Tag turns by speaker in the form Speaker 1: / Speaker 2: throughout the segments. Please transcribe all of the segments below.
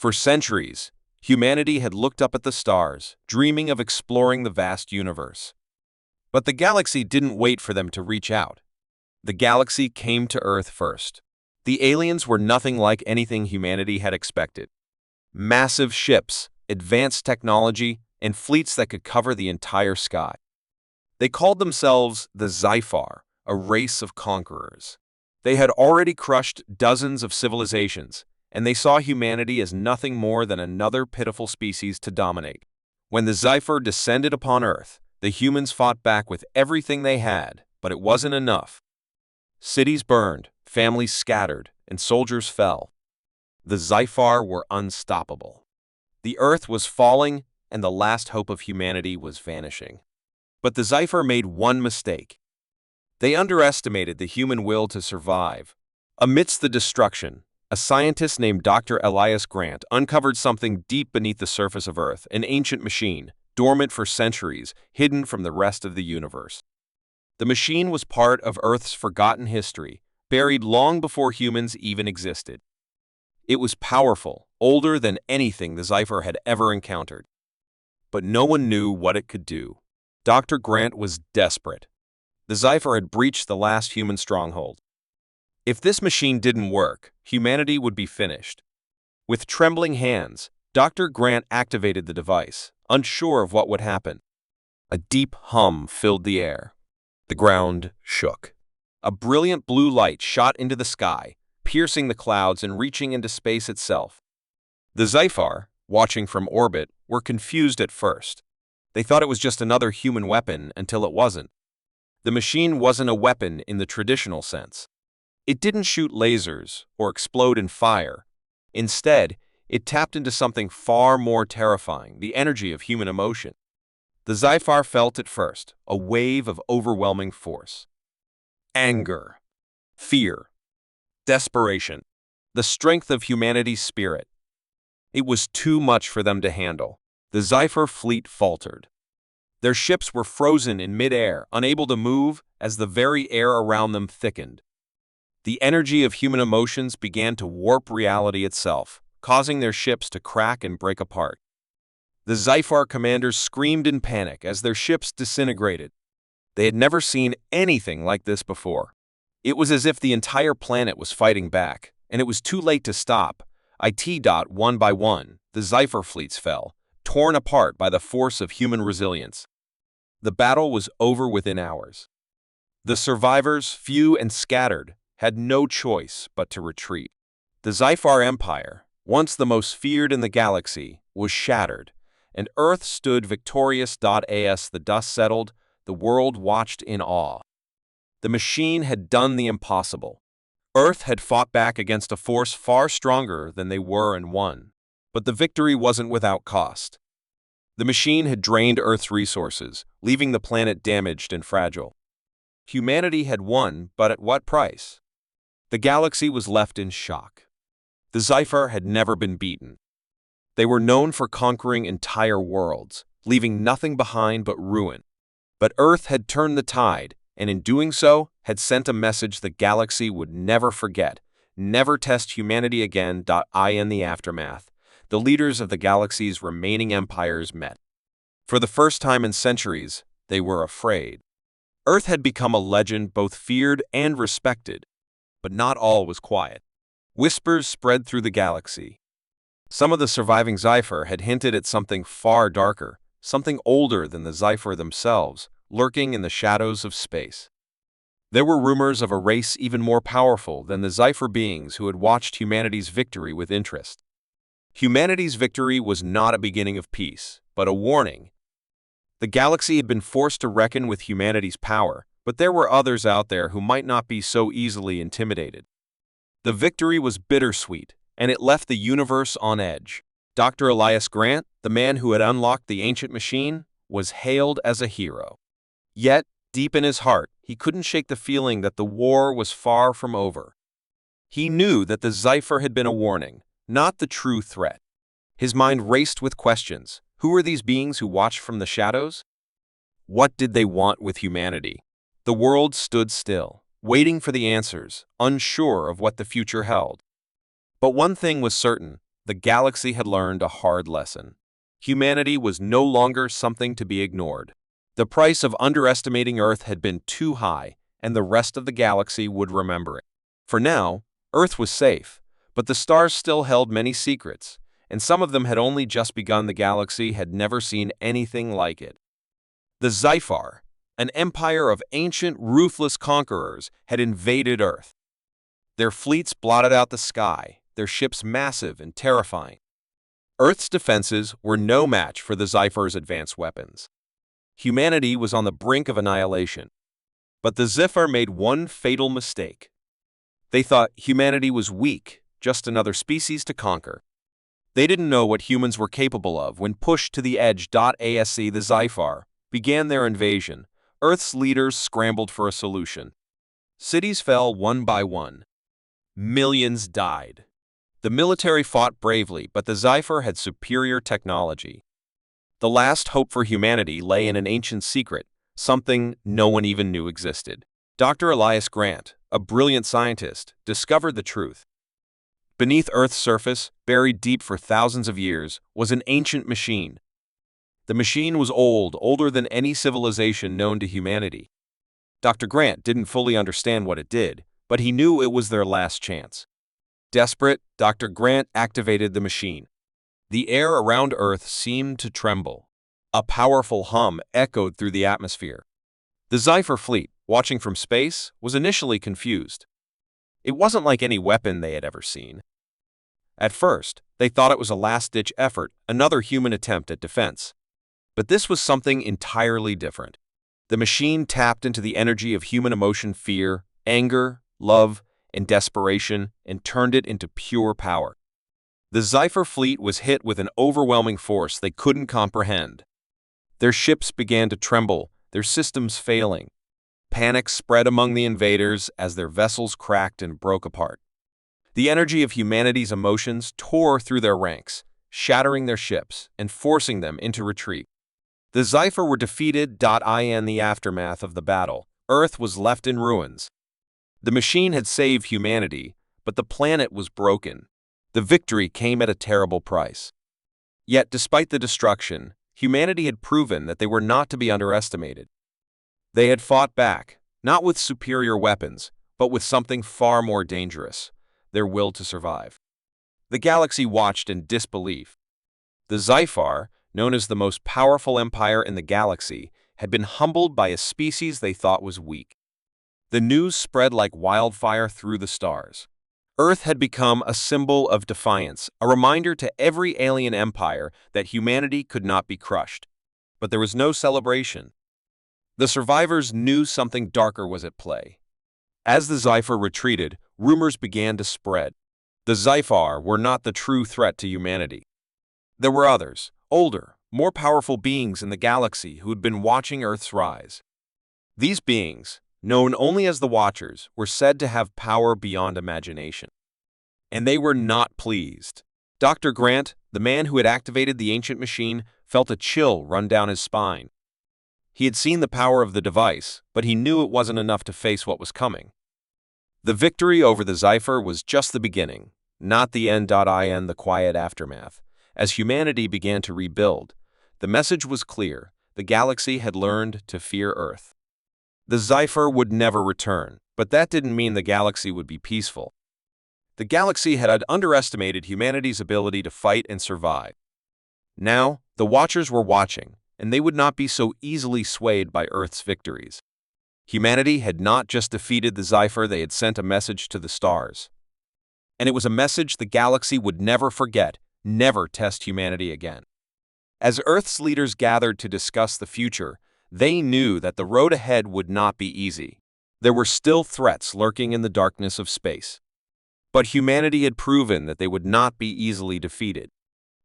Speaker 1: For centuries, humanity had looked up at the stars, dreaming of exploring the vast universe. But the galaxy didn't wait for them to reach out. The galaxy came to Earth first. The aliens were nothing like anything humanity had expected. Massive ships, advanced technology, and fleets that could cover the entire sky. They called themselves the Zyphar, a race of conquerors. They had already crushed dozens of civilizations, and they saw humanity as nothing more than another pitiful species to dominate. When the Zyphar descended upon Earth, the humans fought back with everything they had, but it wasn't enough. Cities burned, families scattered, and soldiers fell. The Zyphar were unstoppable. The Earth was falling, and the last hope of humanity was vanishing. But the Zyphar made one mistake. They underestimated the human will to survive. Amidst the destruction, a scientist named Dr. Elias Grant uncovered something deep beneath the surface of Earth, an ancient machine, dormant for centuries, hidden from the rest of the universe. The machine was part of Earth's forgotten history, buried long before humans even existed. It was powerful, older than anything the Zyphar had ever encountered. But no one knew what it could do. Dr. Grant was desperate. The Zyphar had breached the last human stronghold. If this machine didn't work, humanity would be finished. With trembling hands, Dr. Grant activated the device, unsure of what would happen. A deep hum filled the air. The ground shook. A brilliant blue light shot into the sky, piercing the clouds and reaching into space itself. The Zyphar, watching from orbit, were confused at first. They thought it was just another human weapon until it wasn't. The machine wasn't a weapon in the traditional sense. It didn't shoot lasers or explode in fire. Instead, it tapped into something far more terrifying, the energy of human emotion. The Zyphar felt at first, a wave of overwhelming force. Anger, fear, desperation, the strength of humanity's spirit. It was too much for them to handle. The Zyphar fleet faltered. Their ships were frozen in mid-air, unable to move as the very air around them thickened. The energy of human emotions began to warp reality itself, causing their ships to crack and break apart. The Zyphar commanders screamed in panic as their ships disintegrated. They had never seen anything like this before. It was as if the entire planet was fighting back, and it was too late to stop. One by one, the Zyphar fleets fell, torn apart by the force of human resilience. The battle was over within hours. The survivors, few and scattered, had no choice but to retreat. The Zyphar Empire, once the most feared in the galaxy, was shattered, and Earth stood victorious. As the dust settled, the world watched in awe. The machine had done the impossible. Earth had fought back against a force far stronger than they were and won. But the victory wasn't without cost. The machine had drained Earth's resources, leaving the planet damaged and fragile. Humanity had won, but at what price? The galaxy was left in shock. The Zyphar had never been beaten. They were known for conquering entire worlds, leaving nothing behind but ruin. But Earth had turned the tide, and in doing so, had sent a message the galaxy would never forget: never test humanity again. In the aftermath, the leaders of the galaxy's remaining empires met. For the first time in centuries, they were afraid. Earth had become a legend both feared and respected. But not all was quiet. Whispers spread through the galaxy. Some of the surviving Zyphar had hinted at something far darker, something older than the Zyphar themselves, lurking in the shadows of space. There were rumors of a race even more powerful than the Zyphar beings who had watched humanity's victory with interest. Humanity's victory was not a beginning of peace, but a warning. The galaxy had been forced to reckon with humanity's power, but there were others out there who might not be so easily intimidated. The victory was bittersweet, and it left the universe on edge. Dr. Elias Grant, the man who had unlocked the ancient machine, was hailed as a hero. Yet, deep in his heart, he couldn't shake the feeling that the war was far from over. He knew that the Zyphar had been a warning, not the true threat. His mind raced with questions. Who were these beings who watched from the shadows? What did they want with humanity? The world stood still, waiting for the answers, unsure of what the future held. But one thing was certain: the galaxy had learned a hard lesson. Humanity was no longer something to be ignored. The price of underestimating Earth had been too high, and the rest of the galaxy would remember it. For now, Earth was safe, but the stars still held many secrets, and some of them had only just begun. The galaxy had never seen anything like it. The Zyphar, an empire of ancient, ruthless conquerors, had invaded Earth. Their fleets blotted out the sky, their ships massive and terrifying. Earth's defenses were no match for the Zyphar's advanced weapons. Humanity was on the brink of annihilation. But the Zyphar made one fatal mistake. They thought humanity was weak, just another species to conquer. They didn't know what humans were capable of when pushed to the edge. Asc the Zyphar began their invasion. Earth's leaders scrambled for a solution. Cities fell one by one. Millions died. The military fought bravely, but the Zyphar had superior technology. The last hope for humanity lay in an ancient secret, something no one even knew existed. Dr. Elias Grant, a brilliant scientist, discovered the truth. Beneath Earth's surface, buried deep for thousands of years, was an ancient machine. The machine was old, older than any civilization known to humanity. Dr. Grant didn't fully understand what it did, but he knew it was their last chance. Desperate, Dr. Grant activated the machine. The air around Earth seemed to tremble. A powerful hum echoed through the atmosphere. The Zyphar fleet, watching from space, was initially confused. It wasn't like any weapon they had ever seen. At first, they thought it was a last-ditch effort, another human attempt at defense. But this was something entirely different. The machine tapped into the energy of human emotion, fear, anger, love, and desperation, and turned it into pure power. The Zyphar fleet was hit with an overwhelming force they couldn't comprehend. Their ships began to tremble, their systems failing. Panic spread among the invaders as their vessels cracked and broke apart. The energy of humanity's emotions tore through their ranks, shattering their ships and forcing them into retreat. The Zyphar were defeated. In the aftermath of the battle, Earth was left in ruins. The machine had saved humanity, but the planet was broken. The victory came at a terrible price. Yet, despite the destruction, humanity had proven that they were not to be underestimated. They had fought back, not with superior weapons, but with something far more dangerous: their will to survive. The galaxy watched in disbelief. The Zyphar, known as the most powerful empire in the galaxy, had been humbled by a species they thought was weak. The news spread like wildfire through the stars. Earth had become a symbol of defiance, a reminder to every alien empire that humanity could not be crushed. But there was no celebration. The survivors knew something darker was at play. As the Zyphar retreated, rumors began to spread. The Zyphar were not the true threat to humanity. There were others, older, more powerful beings in the galaxy who had been watching Earth's rise. These beings, known only as the Watchers, were said to have power beyond imagination. And they were not pleased. Dr. Grant, the man who had activated the ancient machine, felt a chill run down his spine. He had seen the power of the device, but he knew it wasn't enough to face what was coming. The victory over the Zyphar was just the beginning, not the end. In the quiet aftermath, as humanity began to rebuild, the message was clear: the galaxy had learned to fear Earth. The Zyphar would never return, but that didn't mean the galaxy would be peaceful. The galaxy had underestimated humanity's ability to fight and survive. Now, the Watchers were watching, and they would not be so easily swayed by Earth's victories. Humanity had not just defeated the Zyphar, they had sent a message to the stars. And it was a message the galaxy would never forget: never test humanity again. As Earth's leaders gathered to discuss the future, they knew that the road ahead would not be easy. There were still threats lurking in the darkness of space. But humanity had proven that they would not be easily defeated.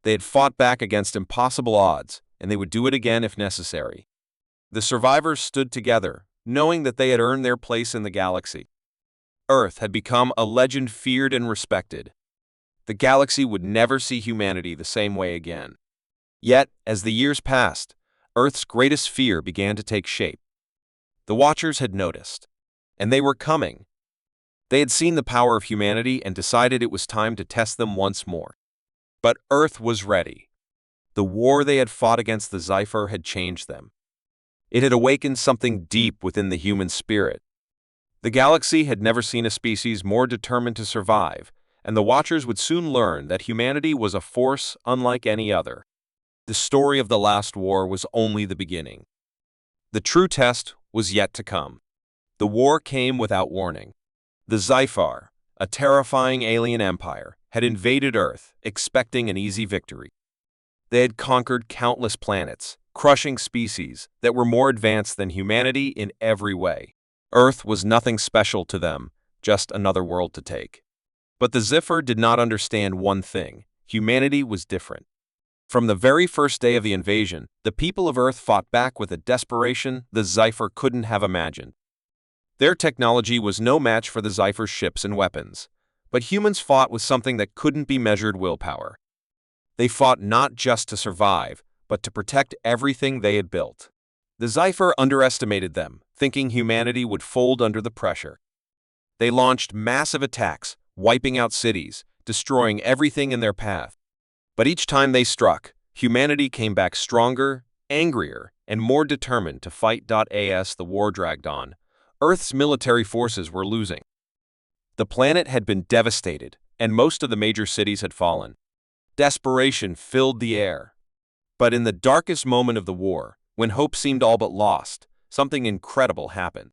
Speaker 1: They had fought back against impossible odds, and they would do it again if necessary. The survivors stood together, knowing that they had earned their place in the galaxy. Earth had become a legend feared and respected. The galaxy would never see humanity the same way again. Yet, as the years passed, Earth's greatest fear began to take shape. The Watchers had noticed, and they were coming. They had seen the power of humanity and decided it was time to test them once more. But Earth was ready. The war they had fought against the Zephyr had changed them. It had awakened something deep within the human spirit. The galaxy had never seen a species more determined to survive, and the Watchers would soon learn that humanity was a force unlike any other. The story of the last war was only the beginning. The true test was yet to come. The war came without warning. The Zephyr, a terrifying alien empire, had invaded Earth, expecting an easy victory. They had conquered countless planets, crushing species that were more advanced than humanity in every way. Earth was nothing special to them, just another world to take. But the Zephyr did not understand one thing: humanity was different. From the very first day of the invasion, the people of Earth fought back with a desperation the Zephyr couldn't have imagined. Their technology was no match for the Zephyr's ships and weapons, but humans fought with something that couldn't be measured: willpower. They fought not just to survive, but to protect everything they had built. The Zephyr underestimated them, thinking humanity would fold under the pressure. They launched massive attacks, wiping out cities, destroying everything in their path. But each time they struck, humanity came back stronger, angrier, and more determined to fight. As the war dragged on, Earth's military forces were losing. The planet had been devastated, and most of the major cities had fallen. Desperation filled the air. But in the darkest moment of the war, when hope seemed all but lost, something incredible happened.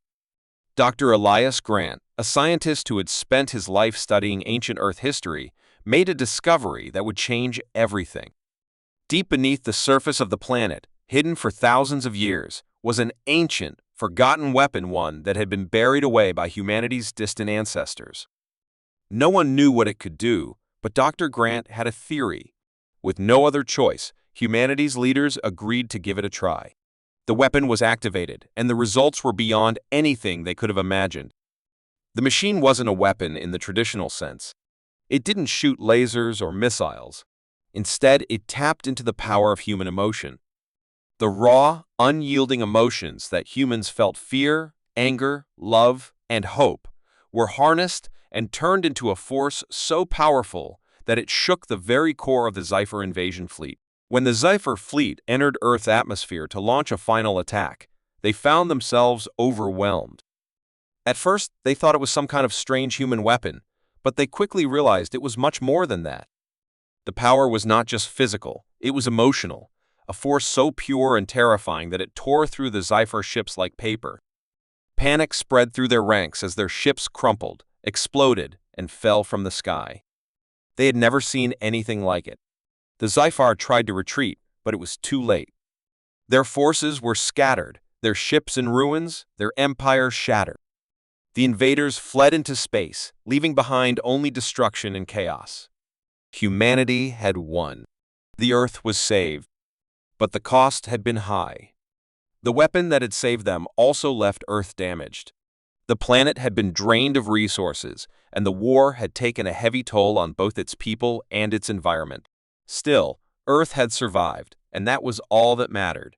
Speaker 1: Dr. Elias Grant, a scientist who had spent his life studying ancient Earth history, made a discovery that would change everything. Deep beneath the surface of the planet, hidden for thousands of years, was an ancient, forgotten weapon, one that had been buried away by humanity's distant ancestors. No one knew what it could do, but Dr. Grant had a theory. With no other choice, humanity's leaders agreed to give it a try. The weapon was activated, and the results were beyond anything they could have imagined. The machine wasn't a weapon in the traditional sense. It didn't shoot lasers or missiles. Instead, it tapped into the power of human emotion. The raw, unyielding emotions that humans felt: fear, anger, love, and hope, were harnessed and turned into a force so powerful that it shook the very core of the Zephyr invasion fleet. When the Zephyr fleet entered Earth's atmosphere to launch a final attack, they found themselves overwhelmed. At first, they thought it was some kind of strange human weapon, but they quickly realized it was much more than that. The power was not just physical, it was emotional, a force so pure and terrifying that it tore through the Zephyr ships like paper. Panic spread through their ranks as their ships crumpled, exploded, and fell from the sky. They had never seen anything like it. The Zephyr tried to retreat, but it was too late. Their forces were scattered, their ships in ruins, their empire shattered. The invaders fled into space, leaving behind only destruction and chaos. Humanity had won. The Earth was saved, but the cost had been high. The weapon that had saved them also left Earth damaged. The planet had been drained of resources, and the war had taken a heavy toll on both its people and its environment. Still, Earth had survived, and that was all that mattered.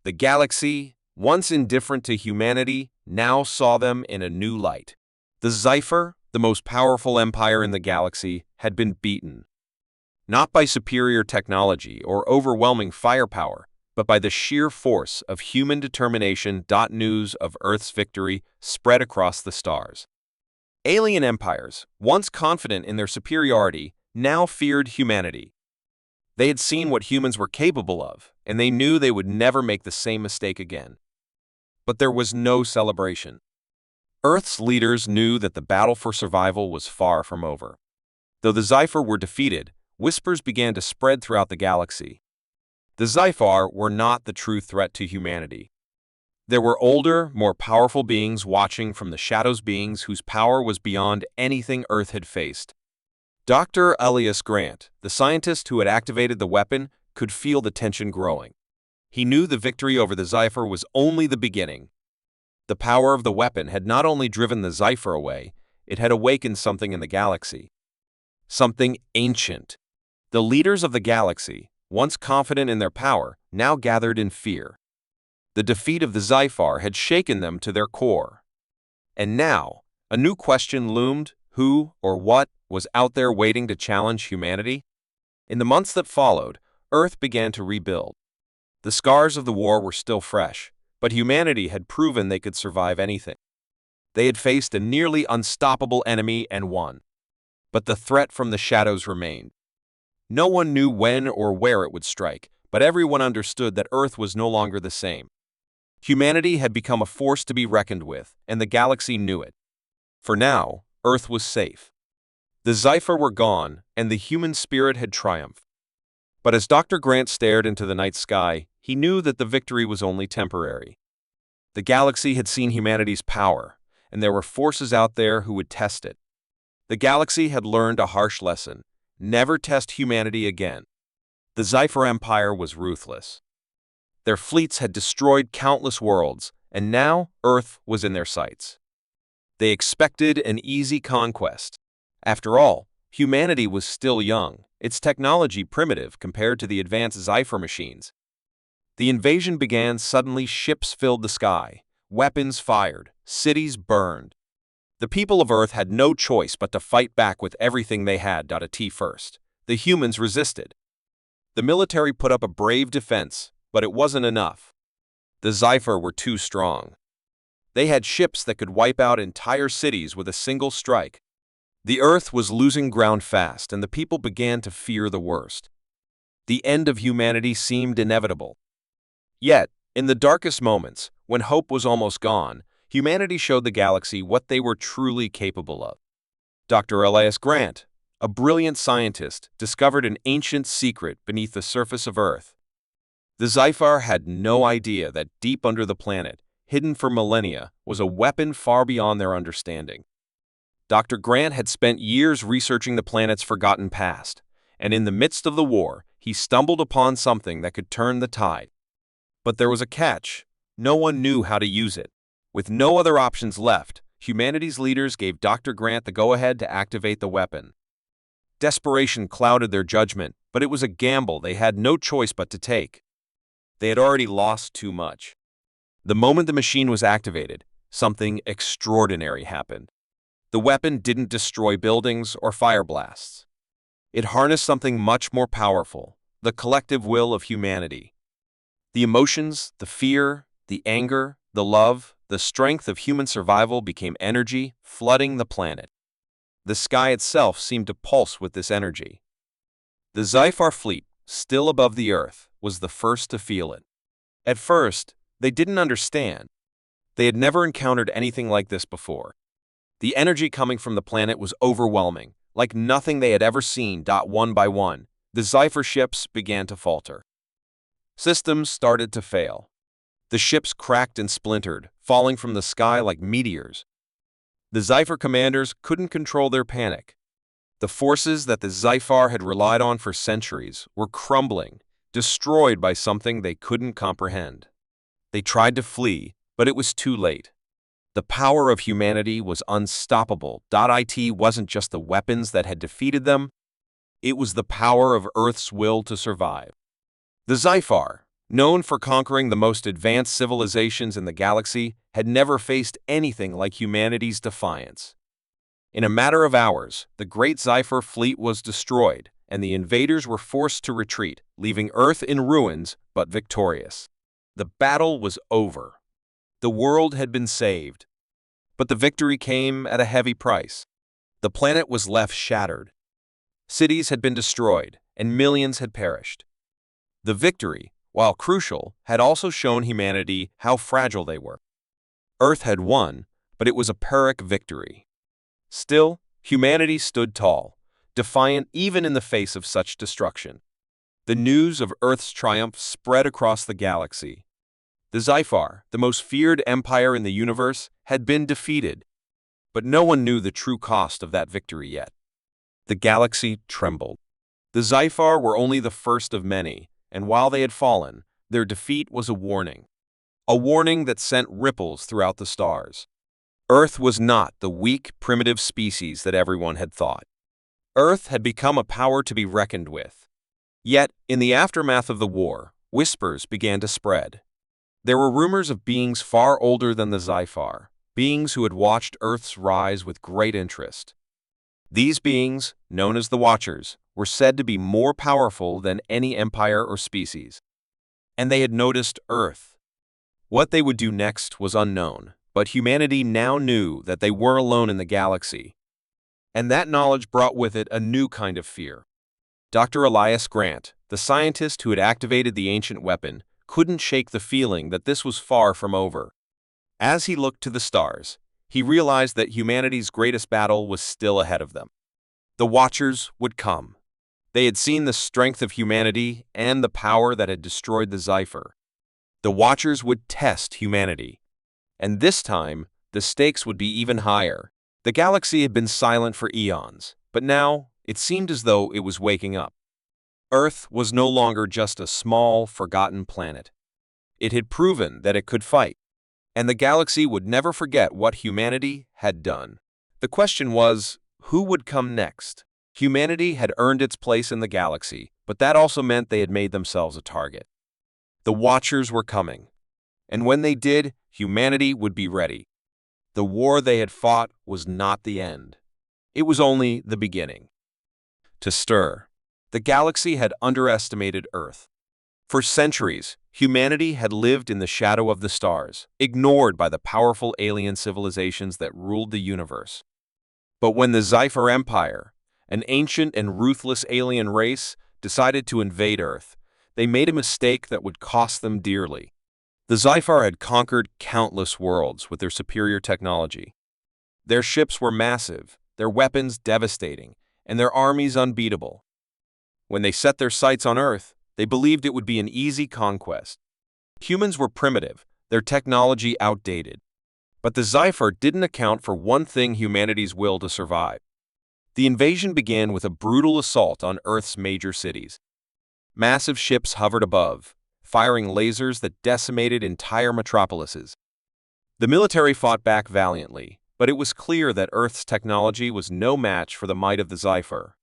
Speaker 1: The galaxy, once indifferent to humanity, now saw them in a new light. The Zephyr, the most powerful empire in the galaxy, had been beaten. Not by superior technology or overwhelming firepower, but by the sheer force of human determination. News of Earth's victory spread across the stars. Alien empires, once confident in their superiority, now feared humanity. They had seen what humans were capable of, and they knew they would never make the same mistake again. But there was no celebration. Earth's leaders knew that the battle for survival was far from over. Though the Zephyr were defeated, whispers began to spread throughout the galaxy. The Zephyr were not the true threat to humanity. There were older, more powerful beings watching from the shadows, beings whose power was beyond anything Earth had faced. Dr. Elias Grant, the scientist who had activated the weapon, could feel the tension growing. He knew the victory over the Zephyr was only the beginning. The power of the weapon had not only driven the Zephyr away, it had awakened something in the galaxy. Something ancient. The leaders of the galaxy, once confident in their power, now gathered in fear. The defeat of the Zephyr had shaken them to their core. And now, a new question loomed: who or what was out there waiting to challenge humanity? In the months that followed, Earth began to rebuild. The scars of the war were still fresh, but humanity had proven they could survive anything. They had faced a nearly unstoppable enemy and won. But the threat from the shadows remained. No one knew when or where it would strike, but everyone understood that Earth was no longer the same. Humanity had become a force to be reckoned with, and the galaxy knew it. For now, Earth was safe. The Xipher were gone, and the human spirit had triumphed. But as Dr. Grant stared into the night sky, he knew that the victory was only temporary. The galaxy had seen humanity's power, and there were forces out there who would test it. The galaxy had learned a harsh lesson: never test humanity again. The Xipher Empire was ruthless. Their fleets had destroyed countless worlds, and now Earth was in their sights. They expected an easy conquest. After all, humanity was still young, its technology primitive compared to the advanced Xipher machines. The invasion began suddenly. Ships filled the sky, weapons fired, cities burned. The people of Earth had no choice but to fight back with everything they had. First, the humans resisted. The military put up a brave defense, but it wasn't enough. The Xipher were too strong. They had ships that could wipe out entire cities with a single strike. The Earth was losing ground fast, and the people began to fear the worst. The end of humanity seemed inevitable. Yet, in the darkest moments, when hope was almost gone, humanity showed the galaxy what they were truly capable of. Dr. Elias Grant, a brilliant scientist, discovered an ancient secret beneath the surface of Earth. The Xipher had no idea that deep under the planet, hidden for millennia, was a weapon far beyond their understanding. Dr. Grant had spent years researching the planet's forgotten past, and in the midst of the war, he stumbled upon something that could turn the tide. But there was a catch. No one knew how to use it. With no other options left, humanity's leaders gave Dr. Grant the go-ahead to activate the weapon. Desperation clouded their judgment, but it was a gamble they had no choice but to take. They had already lost too much. The moment the machine was activated, something extraordinary happened. The weapon didn't destroy buildings or fire blasts. It harnessed something much more powerful: the collective will of humanity. The emotions, the fear, the anger, the love, the strength of human survival became energy, flooding the planet. The sky itself seemed to pulse with this energy. The Xipher fleet, still above the Earth, was the first to feel it. At first, they didn't understand. They had never encountered anything like this before. The energy coming from the planet was overwhelming, like nothing they had ever seen. One by one, the Xipher ships began to falter. Systems started to fail. The ships cracked and splintered, falling from the sky like meteors. The Xipher commanders couldn't control their panic. The forces that the Xipher had relied on for centuries were crumbling, destroyed by something they couldn't comprehend. They tried to flee, but it was too late. The power of humanity was unstoppable. It wasn't just the weapons that had defeated them, it was the power of Earth's will to survive. The Xipher, known for conquering the most advanced civilizations in the galaxy, had never faced anything like humanity's defiance. In a matter of hours, the great Xipher fleet was destroyed, and the invaders were forced to retreat, leaving Earth in ruins but victorious. The battle was over. The world had been saved. But the victory came at a heavy price. The planet was left shattered. Cities had been destroyed, and millions had perished. The victory, while crucial, had also shown humanity how fragile they were. Earth had won, but it was a Pyrrhic victory. Still, humanity stood tall, defiant even in the face of such destruction. The news of Earth's triumph spread across the galaxy. The Xipher, the most feared empire in the universe, had been defeated. But no one knew the true cost of that victory yet. The galaxy trembled. The Xipher were only the first of many, and while they had fallen, their defeat was a warning. A warning that sent ripples throughout the stars. Earth was not the weak, primitive species that everyone had thought. Earth had become a power to be reckoned with. Yet, in the aftermath of the war, whispers began to spread. There were rumors of beings far older than the Xipher, beings who had watched Earth's rise with great interest. These beings, known as the Watchers, were said to be more powerful than any empire or species. And they had noticed Earth. What they would do next was unknown, but humanity now knew that they weren't alone in the galaxy. And that knowledge brought with it a new kind of fear. Dr. Elias Grant, the scientist who had activated the ancient weapon, couldn't shake the feeling that this was far from over. As he looked to the stars, he realized that humanity's greatest battle was still ahead of them. The Watchers would come. They had seen the strength of humanity and the power that had destroyed the Zephyr. The Watchers would test humanity. And this time, the stakes would be even higher. The galaxy had been silent for eons, but now it seemed as though it was waking up. Earth was no longer just a small, forgotten planet. It had proven that it could fight, and the galaxy would never forget what humanity had done. The question was, who would come next? Humanity had earned its place in the galaxy, but that also meant they had made themselves a target. The Watchers were coming, and when they did, humanity would be ready. The war they had fought was not the end. It was only the beginning. To stir. The galaxy had underestimated Earth. For centuries, humanity had lived in the shadow of the stars, ignored by the powerful alien civilizations that ruled the universe. But when the Zephyr Empire, an ancient and ruthless alien race, decided to invade Earth, they made a mistake that would cost them dearly. The Zephyr had conquered countless worlds with their superior technology. Their ships were massive, their weapons devastating, and their armies unbeatable. When they set their sights on Earth, they believed it would be an easy conquest. Humans were primitive, their technology outdated. But the Zephyr didn't account for one thing: humanity's will to survive. The invasion began with a brutal assault on Earth's major cities. Massive ships hovered above, firing lasers that decimated entire metropolises. The military fought back valiantly, but it was clear that Earth's technology was no match for the might of the Zephyr.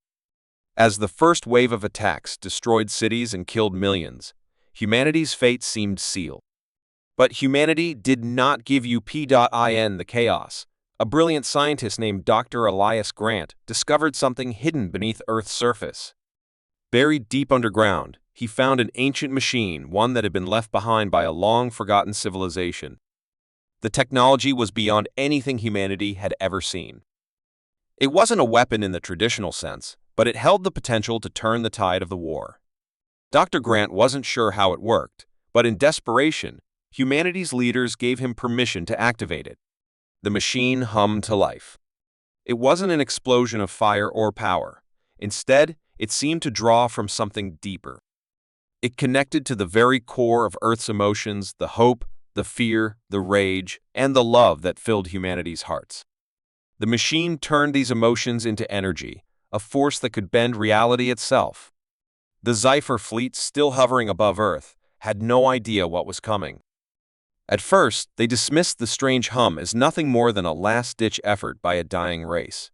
Speaker 1: As the first wave of attacks destroyed cities and killed millions, humanity's fate seemed sealed. But humanity did not give up in the chaos. A brilliant scientist named Dr. Elias Grant discovered something hidden beneath Earth's surface. Buried deep underground, he found an ancient machine, one that had been left behind by a long-forgotten civilization. The technology was beyond anything humanity had ever seen. It wasn't a weapon in the traditional sense, but it held the potential to turn the tide of the war. Dr. Grant wasn't sure how it worked, but in desperation, humanity's leaders gave him permission to activate it. The machine hummed to life. It wasn't an explosion of fire or power. Instead, it seemed to draw from something deeper. It connected to the very core of Earth's emotions: the hope, the fear, the rage, and the love that filled humanity's hearts. The machine turned these emotions into energy, a force that could bend reality itself. The Zephyr fleet, still hovering above Earth, had no idea what was coming. At first, they dismissed the strange hum as nothing more than a last-ditch effort by a dying race.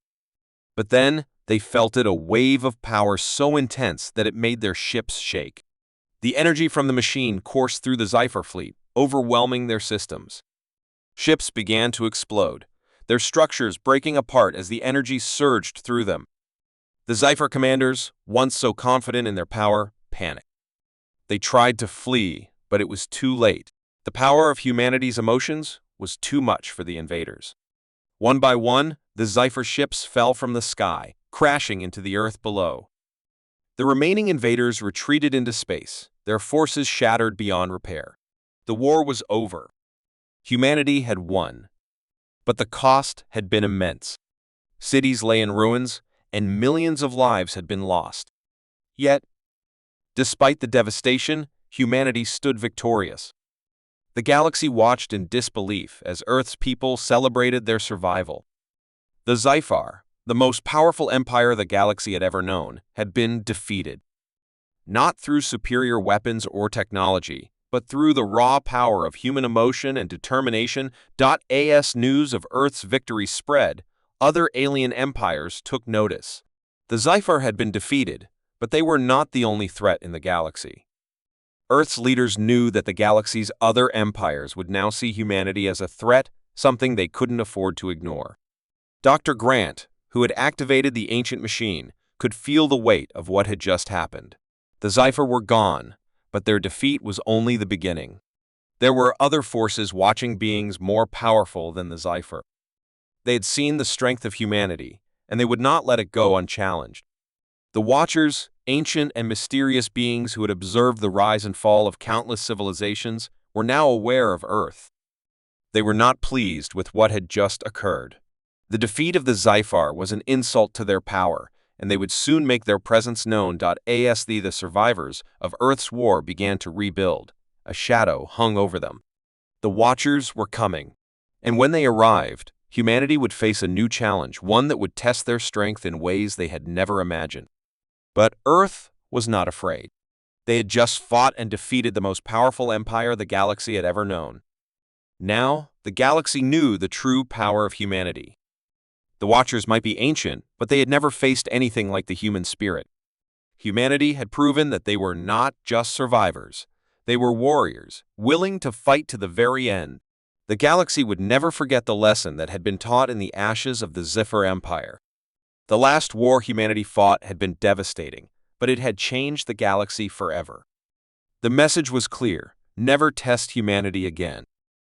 Speaker 1: But then, they felt it: a wave of power so intense that it made their ships shake. The energy from the machine coursed through the Zephyr fleet, overwhelming their systems. Ships began to explode, their structures breaking apart as the energy surged through them. The Zephyr commanders, once so confident in their power, panicked. They tried to flee, but it was too late. The power of humanity's emotions was too much for the invaders. One by one, the Zephyr ships fell from the sky, crashing into the Earth below. The remaining invaders retreated into space, their forces shattered beyond repair. The war was over. Humanity had won. But the cost had been immense. Cities lay in ruins, and millions of lives had been lost. Yet, despite the devastation, humanity stood victorious. The galaxy watched in disbelief as Earth's people celebrated their survival. The Zephyr, the most powerful empire the galaxy had ever known, had been defeated. Not through superior weapons or technology, but through the raw power of human emotion and determination. As news of Earth's victory spread, other alien empires took notice. The Zephyr had been defeated, but they were not the only threat in the galaxy. Earth's leaders knew that the galaxy's other empires would now see humanity as a threat, something they couldn't afford to ignore. Dr. Grant, who had activated the ancient machine, could feel the weight of what had just happened. The Zephyr were gone, but their defeat was only the beginning. There were other forces watching, beings more powerful than the Zephyr. They had seen the strength of humanity, and they would not let it go unchallenged. The Watchers, ancient and mysterious beings who had observed the rise and fall of countless civilizations, were now aware of Earth. They were not pleased with what had just occurred. The defeat of the Zephyr was an insult to their power, and they would soon make their presence known. As the survivors of Earth's war began to rebuild, a shadow hung over them. The Watchers were coming, and when they arrived, humanity would face a new challenge, one that would test their strength in ways they had never imagined. But Earth was not afraid. They had just fought and defeated the most powerful empire the galaxy had ever known. Now, the galaxy knew the true power of humanity. The Watchers might be ancient, but they had never faced anything like the human spirit. Humanity had proven that they were not just survivors. They were warriors, willing to fight to the very end. The galaxy would never forget the lesson that had been taught in the ashes of the Zephyr Empire. The last war humanity fought had been devastating, but it had changed the galaxy forever. The message was clear: never test humanity again.